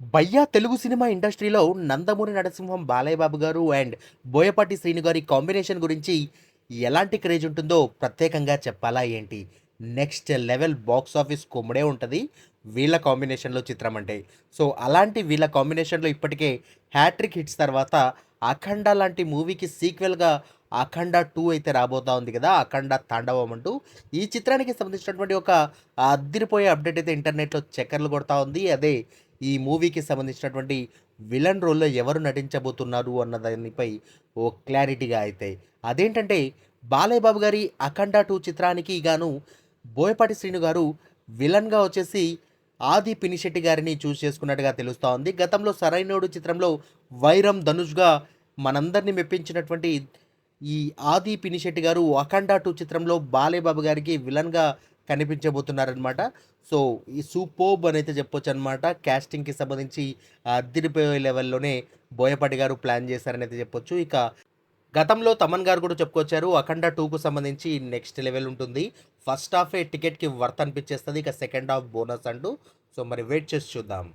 భయ్యా తెలుగు సినిమా ఇండస్ట్రీలో నందమూరి నరసింహం బాలయ్య బాబు గారు అండ్ బోయపాటి శ్రీను గారి కాంబినేషన్ గురించి ఎలాంటి క్రేజ్ ఉంటుందో ప్రత్యేకంగా చెప్పాలా ఏంటి? నెక్స్ట్ లెవెల్ బాక్స్ ఆఫీస్ కుమ్మడే ఉంటుంది వీళ్ళ కాంబినేషన్లో చిత్రం అంటే. సో అలాంటి వీళ్ళ కాంబినేషన్లో ఇప్పటికే హ్యాట్రిక్ హిట్స్ తర్వాత అఖండ లాంటి మూవీకి సీక్వెల్గా అఖండ 2 అయితే రాబోతా ఉంది కదా, అఖండ తాండవం అంటూ. ఈ చిత్రానికి సంబంధించినటువంటి ఒక అద్దిరిపోయే అప్డేట్ అయితే ఇంటర్నెట్లో చక్కర్లు కొడతా ఉంది. అదే ఈ మూవీకి సంబంధించినటువంటి విలన్ రోల్‌లో ఎవరు నటించబోతున్నారు అన్న దానిపై ఓ క్లారిటీగా అయితే. అదేంటంటే బాలయ్య బాబు గారి 'అఖండ 2' చిత్రానికి గాను బోయపాటి శ్రీను గారు విలన్‌గా వచ్చేసి ఆది పినిశెట్టి గారిని చూజ్ చేసుకున్నట్టుగా తెలుస్తా ఉంది. గతంలో 'సరైనోడు' చిత్రంలో వైరం ధనుష్‌గా మనందరిని మెప్పించినటువంటి ఈ ఆది పినిశెట్టి గారు 'అఖండ 2' చిత్రంలో బాలయ్య బాబు గారికి విలన్‌గా కనిపించబోతున్నారనమాట. సో, ఈ సూపర్బ్ అనైతే చెప్పొచ్చనమాట. కాస్టింగ్‌కి సంబంధించి అదిరిపోయే లెవెల్‌లోనే బోయపాటి గారు ప్లాన్ చేశారనైతే చెప్పొచ్చు. ఇక గతంలో తమన్ గారు కూడా చెప్పుకొచ్చారు. 'అఖండ 2'కు సంబంధించి నెక్స్ట్ లెవెల్ ఉంటుంది. ఫస్ట్ హాఫే టికెట్‌కి వర్త్ అనిపించేస్తది. ఇక సెకండ్ హాఫ్ బోనస్ అంటూ. సో, మరి వెయిట్ చేసి చూద్దాం.